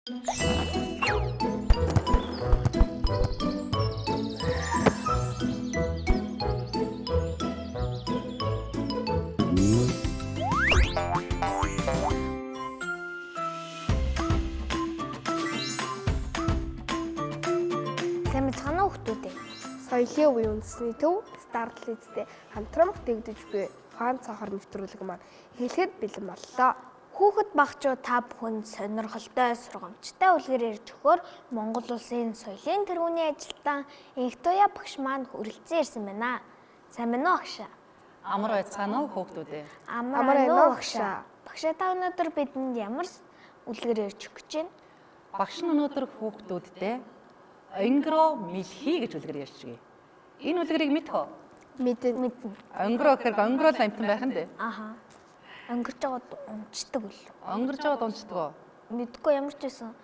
Сайн мэцгаана уу хүмүүстээ. Соёлын үеийн үндэсний төв Starlit-тэй хамтран бүтээгдэж буй ухаан цонхор нэвтрүүлэг маань эхлэхэд бэлэн боллоо. Хүүхэд багчуу та бүхэнд сонирхолтой сургамжтай үлгэр ярьж өгөхөөр Монгол улсын соёлын тэргүүний ажилтан Инх Туяа багш маань хүрэлцэн ирсэн байна. Сайн байна уу багш? Амар байцгаана уу хүүхдүүдээ. Амар байна уу багш? Багш та өнөөдөр бидэнд ямар үлгэр ярьж өгч байна? Багш нь өнөөдөр хүүхдүүддээ онгиро мэлхий гэж үлгэр ярьж өгье. Энэ үлгэрийг мэдэх үү? Мэднэ. Онгиро гэхээр онгиро л амтан байх нь дээ. Ааха. Онгирж байгаад унцдаг үл. Онгирж байгаад унцдаг уу? Мэдгүй ямар ч байсан.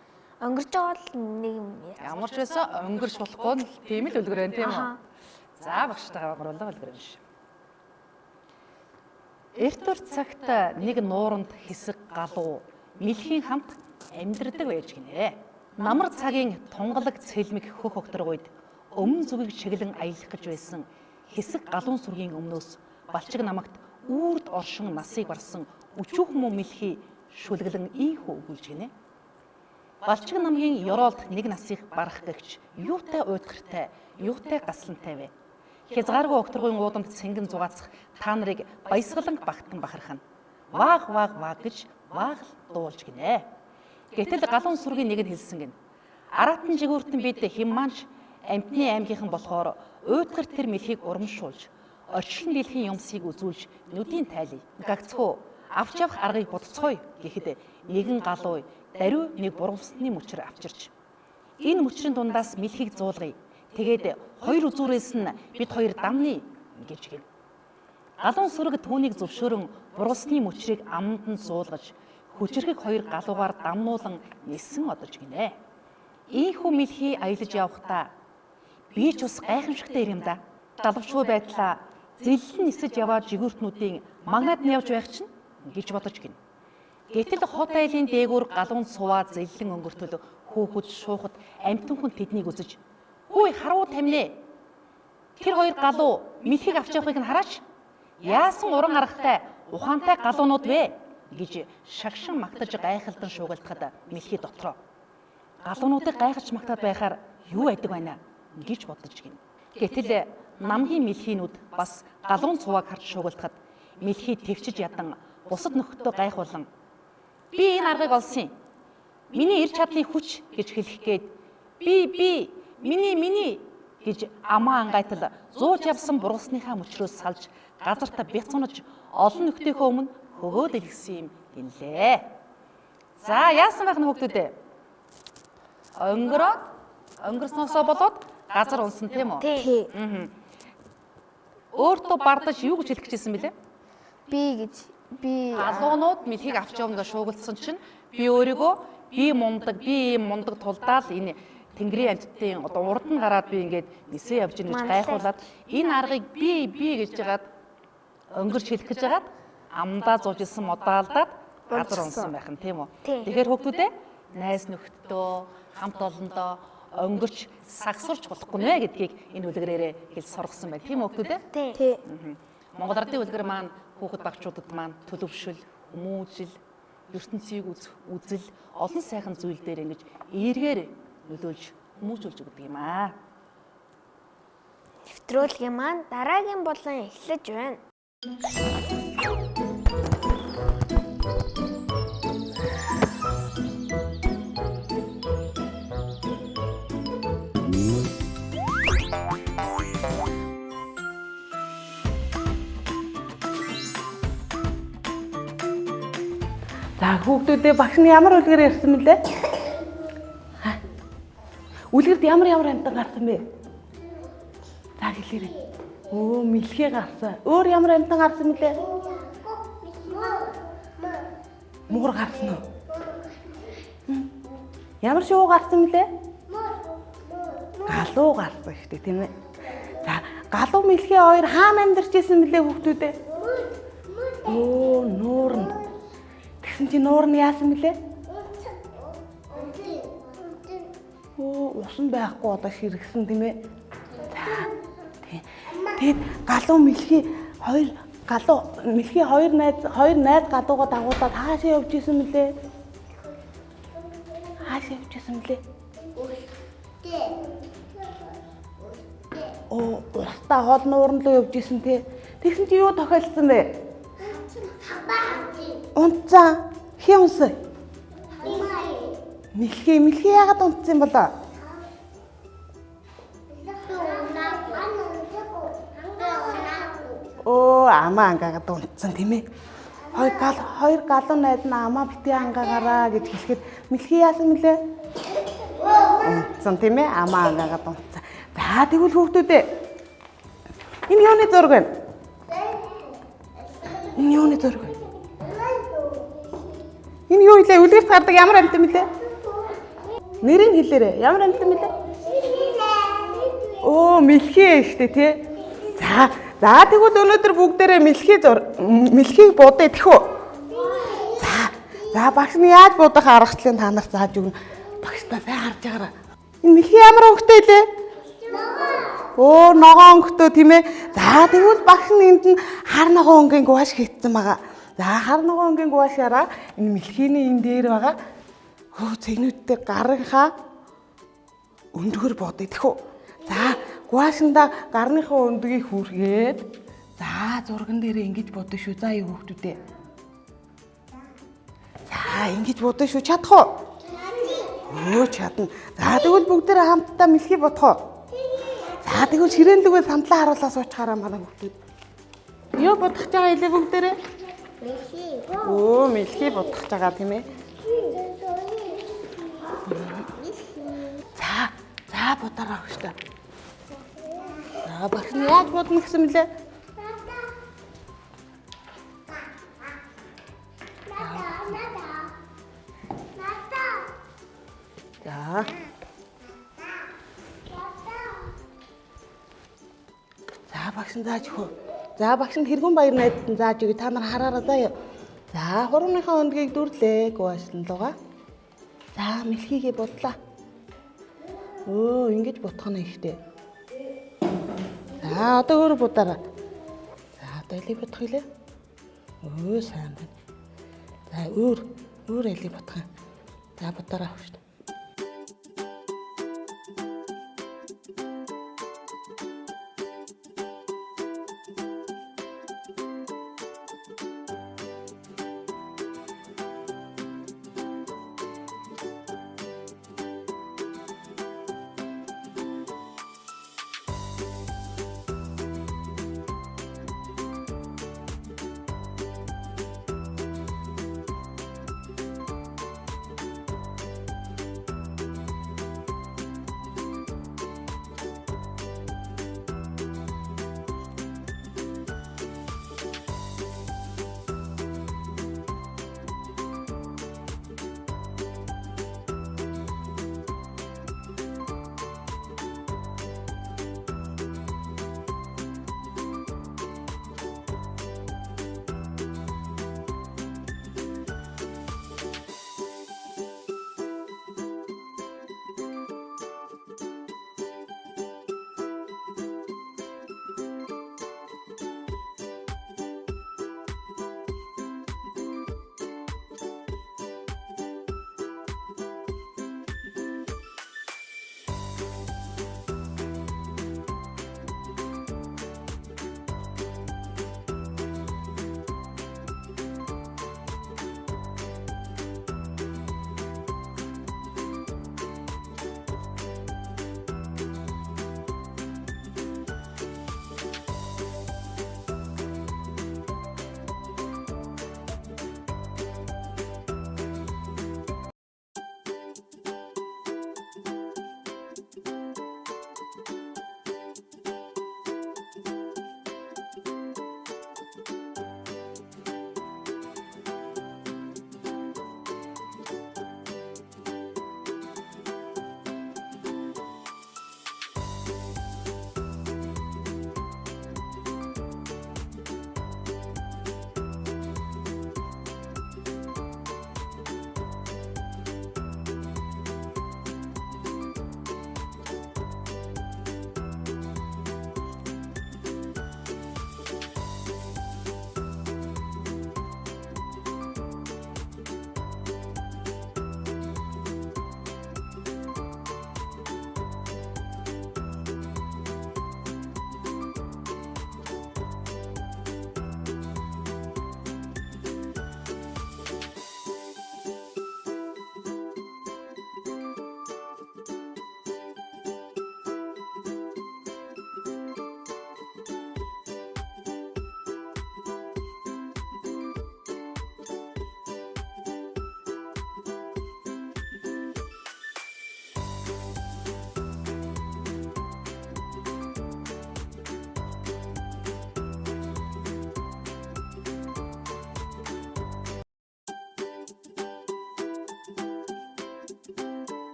Онгирж байгаа л нэг юм яа. Ямар ч байсан онгирч болохгүй нь тийм л үлгэр байна тийм үү? За багштайгаа гурлаа үлгэр юм шиг. Эрт үр цагт нэг нууранд хэсэг галуу мэлхийн хамт амьдардаг байж гинэ. Намар цагийн тунгалаг цэлмэг хөх огторог үед өмнө зүгийг чиглэн аялах гэж байсан хэсэг галуун сүргийн өмнөөс балчиг намагт үрд оршин насыг барсан өчүүх мөн мэлхий шүлгэлэн ийхүү өгүүлж гинэ. Балчиг намгийн ёроолд нэг насыг барах гэгч юутай уйдгартай, юутай гаслантай вэ? Хязгааргүй огторгын уудамд цэнгэн зугаацах та нарыг баясгалан багтан бахархана. Вааг гэж вааг дуулж гинэ. Гэтэл галуун сүргийн нэг нь хэлсэн гин. Аратан жигүүртэн бид химманч амтны аймгийнхан болохоор уйдгар тэр мэлхийг урамшуулж орчин дэлхийн юмсыг үзүүлж нүдийн тайлъя. Гагцхүү авч явах аргыг бодцгоё гэхэд нэгэн галуу даруй нэг бурамсны мөчр авчирч энэ мөчрийн дундаас мэлхийг зуулгая. Тэгээд хоёр үзүүрээс нь бид хоёр дамны гэж гин. Галуун сүрэг түүнийг зөвшөөрөн бурамсны мөчрийг аманд нь зуулгаж хүчрхэг хоёр галуугаар дамнуулан нисэн одож гинэ. Ийхүү мэлхий аялаж явахдаа би ч бас гайхамшигтай юм да. Далавчгүй байдлаа зэллэн нисэж яваад жигүүртнүүдийн магнад нь явж байх чинь гэж бодож гин. Гэтэл хот айлын дээгүүр галуун суваад зэллэн өнгөртөл хүүхэд шуухад амтэн хүн тэднийг үзэж "Хөөе харуу таминэ. Тэр хоёр галуу мэлхийг авч явахыг нь хараач. Яасан уран аргатай ухаантай галуунууд вэ?" гэж шагшин магтаж гайхалдан шуугилдахад мэлхий дотроо галуунуудыг гайхаж магтаад байхаар юу байдаг байна гэж бодож гин. Гэтэл намгийн мэлхийнүүд бас галуун цувааг харж шуугилдахад мэлхий төвчж ядан бусад нөхөдөө гайхуулан "Би энэ аргыг олсон юм. Миний эр чадлын хүч" гэж хэлэх гээд би миний гэж амаа ангайтал зууж явсан бургасныхаа мөчрөөс салж газартаа бяцунаж олон нөхдийнхөө өмнө хөгөөд илгэсэн юм гинлээ. За яасан байх нь хүүхдүүдээ? Өнгөрснөөсөө болоод газар унсан тийм үү? Тий. Өөртөө бардаж юу гэж хэлэх гэжсэн бэлээ? Би Галуунууд мэлхийг авч явна гэж шуугилдсан чинь би өөрийгөө би мундаг тулдаал энэ тэнгэрийн амьтдын одоо урд нь гараад би ингээд нисээ явж ийн гэж гайхуулаад энэ аргыг би гэж жагаад өнгөрч хэлэх гэж жагаад амдаа зуужсэн модаалдаад газар унсан байх нь тийм үү? Тэгэхээр хүүхдүүдээ найз нөхдөдөө хамт олондоо өнгөрч сагсурч болохгүй нэ гэдгийг энэ үлгэрээрээ хэлж сургасан байна. Тийм үү хүүхдүүдээ? Тий. Монгол ардын үлгэр маань хүүхэд багчуудад маань төлөвшөл, хүмүүжил, ертөнцийг үзэл, олон сайхан зүйл дээр ингэж эергээр нөлөөлж хүмүүжүүлж өгдөг юм аа. Нэвтрүүлгийн маань дараагийн болон эхлэж байна. За хүүхдүүдээ багш нь ямар үлгэр ярьсан мөлий? Үлгэрд ямар амтан гарсан бэ? За хэлээрэй. Мэлхий гарсан. Өөр ямар амтан гарсан мөлий? Муур гарсан уу? Ямар шуу гарсан мөлий? Галуу гарсан ихтэй тийм ээ. За галуу мэлхий хоёр хаана амьдарч исэн мөлий хүүхдүүдээ? Нууранд. Тэгсэн чи нуурны яасан мөлий? усан байхгүй одоо ширгсэн тийм ээ. За. Тэгээд галуу мэлхий хоёр найз галууга дагуулаад хаашаа явж исэн мөлий? Хаашаа явж исэн мөлий? Оо, устаа хоол нуурн руу явж исэн тий. Тэгсэн чи юу тохиолдсон бэ? Унтсан. Хий унсан? Мэлхий яагаад унтсан болоо? Оо, амаа ангаагаад унтсан тийм ээ. Хоёр галуу найз нь амаа битгий ангаагаараа гэж хэлэхэд мэлхий яасан мөлий? Унтсан тийм ээ. Амаа ангаагаад унтсан. За тэгвэл хүүхдүүдээ. Энэ юуны зураг вэ? Энэ юуны зураг вэ? Энэ юу илээ? Үлгэрт гардаг ямар амьтан мөлий? Нэрийг хэлээрэй. Ямар амьтан мөлий? Оо, мэлхий штэ тий. За тэгвэл өнөөдөр бүгдээрээ мэлхийг будаа идэх үү? За багш минь яаж будах аргачлалыг та нарт зааж өгнө. Багштай сайн харж байгаарай. Энэ мэлхий ямар өнгөтэй лээ? Оо, ногоон өнгөтэй тийм ээ. За тэгвэл багш нь энд нь хар ногоон өнгийн гуаш хийцэн байгаа. За хар ногоон өнгийн гуашаараа энэ мэлхийний энэ дээр байгаа цэгнүүдтэй гарынхаа өндгөр будаа идэх үү? За гуашинда гарныхаа өндгийг хүргээд за зурган дээрээ ингэж бодно шүү. За юу хүүхдүүдээ. За ингэж бодно шүү. Чадах уу? Өө чадна. За тэгвэл бүгдээрээ хамтдаа мэлхий бодох уу? За тэгвэл ширээнлүгээс хамтлаа харуулаа суучаараа манай хүүхдүүд. Юу бодох гэж байгаа илээ бүгдээрээ? Мэлхий. Оо мэлхий бодох гэж байгаа тийм ээ. За бодороо хөштэй. За багш нь яаж бодно гэсэн мөлий? За. За багш нь зааж өгөө. За багш нь Хэрэгүн баяр найдад нь зааж өгье. Та нар хараараа заяа. За хурамныхаа өндгийг дүрлээ гуашлан лугаа. За мэлхийгээ бодлаа. Өө ингэж бодох нь ихтэй. За одоо өөр будаараа. За одоо элийг бодох үлээ. Өө сайн байна. За өөр элийг бодох юм. За будаараа шүү дээ.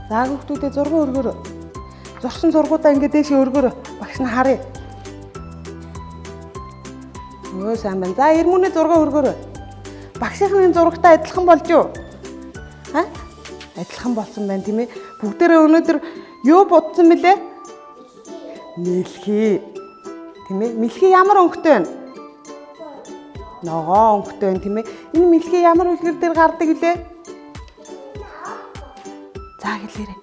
За хүүхдүүдээ зураг өргөрөө. Зурсан зургуудаа ингээд дээшээ өргөрөө. Багш нь харъя. Өө сайн байна. За Ирмүний зураг өргөрөө. Багшийнхны зурагтай адилхан болж юу? Адилхан болсон байна тийм ээ. Бүгдээрээ өнөөдөр юу будсан мөлий? Мэлхий. Тийм ээ. Мэлхий ямар өнгөтэй байна? Ногоо өнгөтэй байна тийм ээ. Энэ мэлхий ямар үлгэр дээр гардаг вүлээ? За хэлээрэй.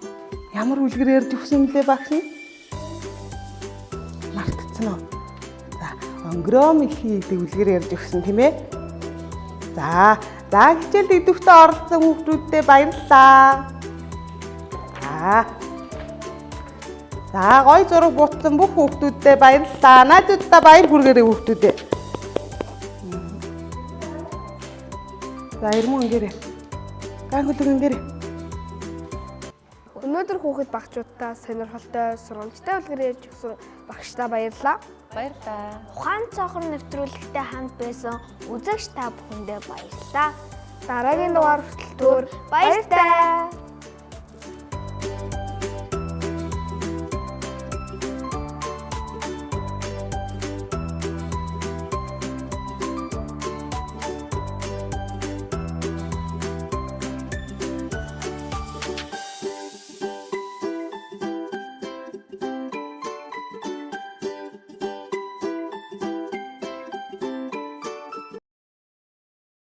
Ямар үлгэр ярьж өгсөн мөлий багш нь? Мартцсан уу? За өнгөрөө мэлхий гэдэг үлгэр ярьж өгсөн тийм ээ. За хичээл дэвтэрт оролцсон хүүхдүүдтэй баярлалаа. За гоё зураг буутсан бүх хүүхдүүдтэй баярлалаа. Найзуудаа баяр хүргээрэй хүүхдүүдээ. За Ирмү ингээрэй. Ган хөлөг ингээрэй. Өнөөдөр хүүхэд багчуудаа сонирхолтой сургамжтай үлгэр ярьж өгсөн багштаа баярлалаа. Баярлалаа. Ухаан цонхор нэвтрүүлэгтэй хамт байсан үзэгч та бүхэндээ баярлалаа. Дараагийн дугаар хүртэл баяр таа.